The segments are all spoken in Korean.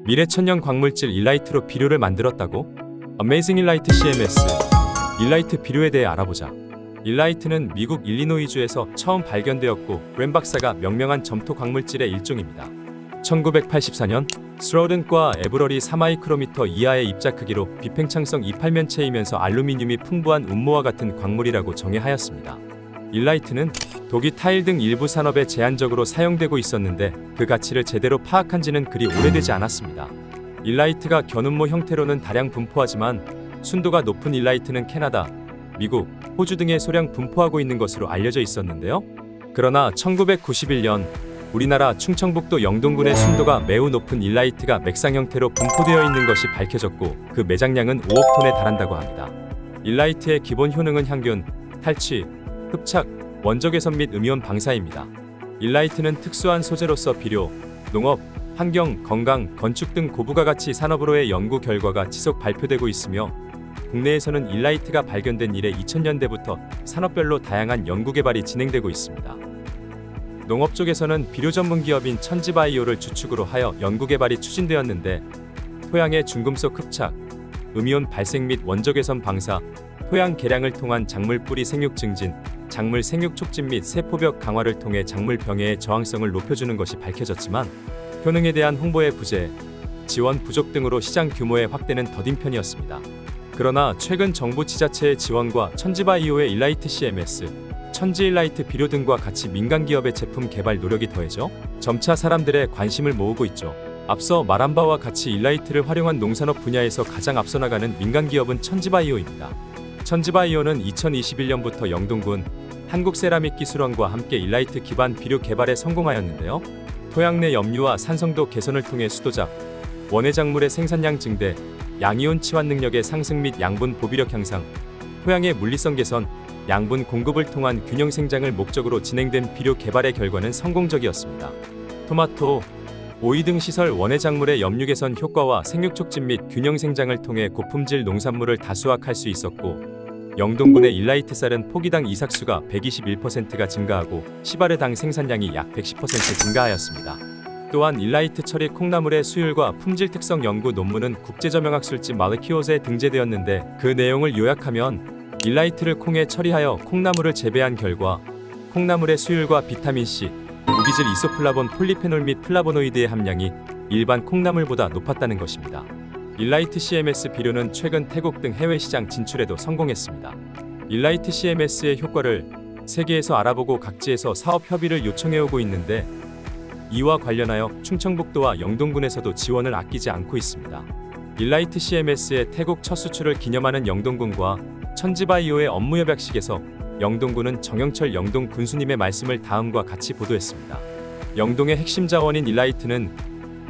미래 천연 광물질 일라이트로 비료를 만들었다고? 어메이징 일라이트 CMS. 일라이트 비료에 대해 알아보자. 일라이트는 미국 일리노이주에서 처음 발견되었고 웬 박사가 명명한 점토 광물질의 일종입니다. 1984년 스로든과 에브러리 4마이크로미터 이하의 입자 크기로 비팽창성 이팔면체이면서 알루미늄이 풍부한 운모와 같은 광물이라고 정의하였습니다. 일라이트는 도기 타일 등 일부 산업에 제한적으로 사용되고 있었는데 그 가치를 제대로 파악한 지는 그리 오래되지 않았습니다. 일라이트가 견운모 형태로는 다량 분포하지만 순도가 높은 일라이트는 캐나다, 미국, 호주 등에 소량 분포하고 있는 것으로 알려져 있었는데요. 그러나 1991년 우리나라 충청북도 영동군의 순도가 매우 높은 일라이트가 맥상 형태로 분포되어 있는 것이 밝혀졌고 그 매장량은 5억 톤에 달한다고 합니다. 일라이트의 기본 효능은 향균, 탈취, 흡착, 원적 개선 및 음이온 방사입니다. 일라이트는 특수한 소재로서 비료, 농업, 환경, 건강, 건축 등 고부가 가치 산업으로의 연구 결과가 지속 발표되고 있으며 국내에서는 일라이트가 발견된 이래 2000년대부터 산업별로 다양한 연구 개발이 진행되고 있습니다. 농업 쪽에서는 비료 전문 기업인 천지바이오를 주축으로 하여 연구 개발이 추진되었는데 토양의 중금속 흡착, 음이온 발생 및 원적 개선 방사, 토양 개량을 통한 작물 뿌리 생육 증진, 작물 생육 촉진 및 세포벽 강화를 통해 작물 병해의 저항성을 높여주는 것이 밝혀졌지만 효능에 대한 홍보의 부재, 지원 부족 등으로 시장 규모의 확대는 더딘 편이었습니다. 그러나 최근 정부 지자체의 지원과 천지바이오의 일라이트 CMS, 천지일라이트 비료 등과 같이 민간 기업의 제품 개발 노력이 더해져 점차 사람들의 관심을 모으고 있죠. 앞서 말한 바와 같이 일라이트를 활용한 농산업 분야에서 가장 앞서 나가는 민간 기업은 천지바이오입니다. 천지바이오는 2021년부터 영동군 한국세라믹기술원과 함께 일라이트 기반 비료 개발에 성공하였는데요. 토양 내 염류와 산성도 개선을 통해 수도작, 원해작물의 생산량 증대, 양이온 치환 능력의 상승 및 양분 보비력 향상, 토양의 물리성 개선, 양분 공급을 통한 균형 생장을 목적으로 진행된 비료 개발의 결과는 성공적이었습니다. 토마토, 오이 등 시설 원해작물의 염류 개선 효과와 생육 촉진 및 균형 생장을 통해 고품질 농산물을 다수확할 수 있었고 영동군의 일라이트 쌀은 포기당 이삭수가 121%가 증가하고 시바르당 생산량이 약 110% 증가하였습니다. 또한 일라이트 처리 콩나물의 수율과 품질 특성 연구 논문은 국제저명학술지 마르키옷에 등재되었는데 그 내용을 요약하면 일라이트를 콩에 처리하여 콩나물을 재배한 결과 콩나물의 수율과 비타민C, 무기질 이소플라본 폴리페놀 및 플라보노이드의 함량이 일반 콩나물보다 높았다는 것입니다. 일라이트 CMS 비료는 최근 태국 등 해외 시장 진출에도 성공했습니다. 일라이트 CMS의 효과를 세계에서 알아보고 각지에서 사업 협의를 요청해오고 있는데 이와 관련하여 충청북도와 영동군에서도 지원을 아끼지 않고 있습니다. 일라이트 CMS의 태국 첫 수출을 기념하는 영동군과 천지바이오의 업무 협약식에서 영동군은 정영철 영동 군수님의 말씀을 다음과 같이 보도했습니다. 영동의 핵심 자원인 일라이트는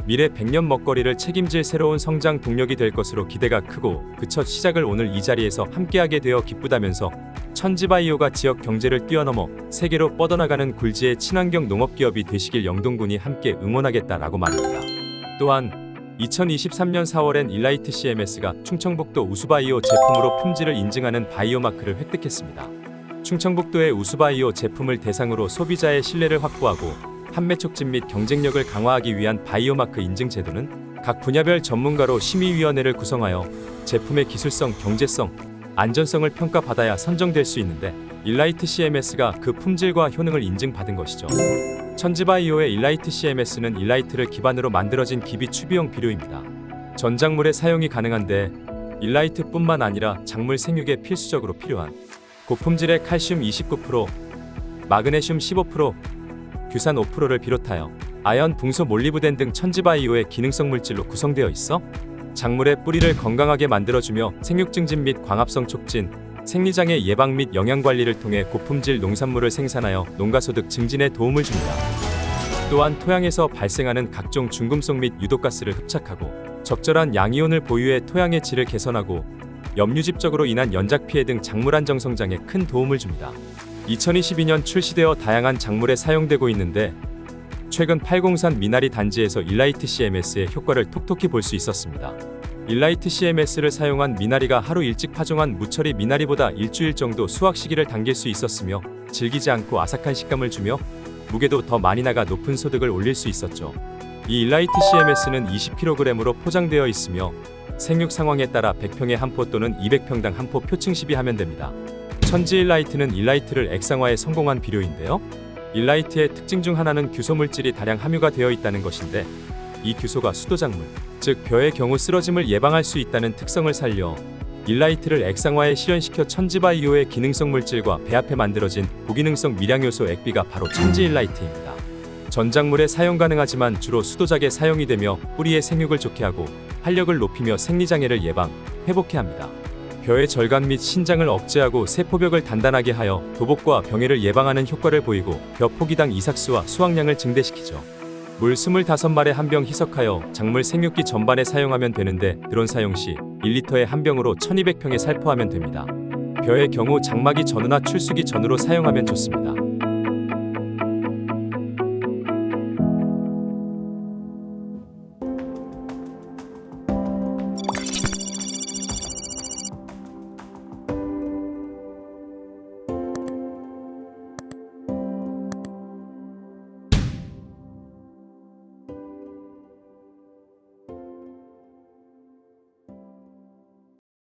미래 100년 먹거리를 책임질 새로운 성장 동력이 될 것으로 기대가 크고 그 첫 시작을 오늘 이 자리에서 함께하게 되어 기쁘다면서 천지바이오가 지역 경제를 뛰어넘어 세계로 뻗어나가는 굴지의 친환경 농업기업이 되시길 영동군이 함께 응원하겠다라고 말합니다. 또한 2023년 4월엔 일라이트 CMS가 충청북도 우수바이오 제품으로 품질을 인증하는 바이오마크를 획득했습니다. 충청북도의 우수바이오 제품을 대상으로 소비자의 신뢰를 확보하고 판매 촉진 및 경쟁력을 강화하기 위한 바이오마크 인증 제도는 각 분야별 전문가로 심의위원회를 구성하여 제품의 기술성, 경제성, 안전성을 평가받아야 선정될 수 있는데 일라이트 CMS가 그 품질과 효능을 인증받은 것이죠. 천지바이오의 일라이트 CMS는 일라이트를 기반으로 만들어진 기비 추비용 비료입니다. 전작물의 사용이 가능한데 일라이트뿐만 아니라 작물 생육에 필수적으로 필요한 고품질의 칼슘 29%, 마그네슘 15%, 규산 5%를 비롯하여 아연, 붕소, 몰리브덴 등 천지바이오의 기능성 물질로 구성되어 있어 작물의 뿌리를 건강하게 만들어주며 생육 증진 및 광합성 촉진, 생리장애 예방 및 영양 관리를 통해 고품질 농산물을 생산하여 농가소득 증진에 도움을 줍니다. 또한 토양에서 발생하는 각종 중금속 및 유독가스를 흡착하고 적절한 양이온을 보유해 토양의 질을 개선하고 염류집적으로 인한 연작 피해 등 작물 안정 성장에 큰 도움을 줍니다. 2022년 출시되어 다양한 작물에 사용되고 있는데 최근 팔공산 미나리 단지에서 일라이트 CMS의 효과를 톡톡히 볼 수 있었습니다. 일라이트 CMS를 사용한 미나리가 하루 일찍 파종한 무처리 미나리보다 일주일 정도 수확 시기를 당길 수 있었으며 질기지 않고 아삭한 식감을 주며 무게도 더 많이 나가 높은 소득을 올릴 수 있었죠. 이 일라이트 CMS는 20kg으로 포장되어 있으며 생육 상황에 따라 100평에 한 포 또는 200평당 한 포 표층 시비하면 됩니다. 천지 일라이트는 일라이트를 액상화에 성공한 비료인데요. 일라이트의 특징 중 하나는 규소 물질이 다량 함유가 되어 있다는 것인데, 이 규소가 수도작물, 즉 벼의 경우 쓰러짐을 예방할 수 있다는 특성을 살려 일라이트를 액상화에 실현시켜 천지바이오의 기능성 물질과 배합해 만들어진 고기능성 미량요소 액비가 바로 천지 일라이트입니다. 전작물에 사용 가능하지만 주로 수도작에 사용이 되며 뿌리의 생육을 좋게 하고 활력을 높이며 생리장애를 예방, 회복해 합니다. 벼의 절간 및 신장을 억제하고 세포벽을 단단하게 하여 도복과 병해를 예방하는 효과를 보이고 벼 포기당 이삭수와 수확량을 증대시키죠. 물 25말에 한 병 희석하여 작물 생육기 전반에 사용하면 되는데, 드론 사용 시 1리터에 한 병으로 1200평에 살포하면 됩니다. 벼의 경우 장마기 전후나 출수기 전후로 사용하면 좋습니다.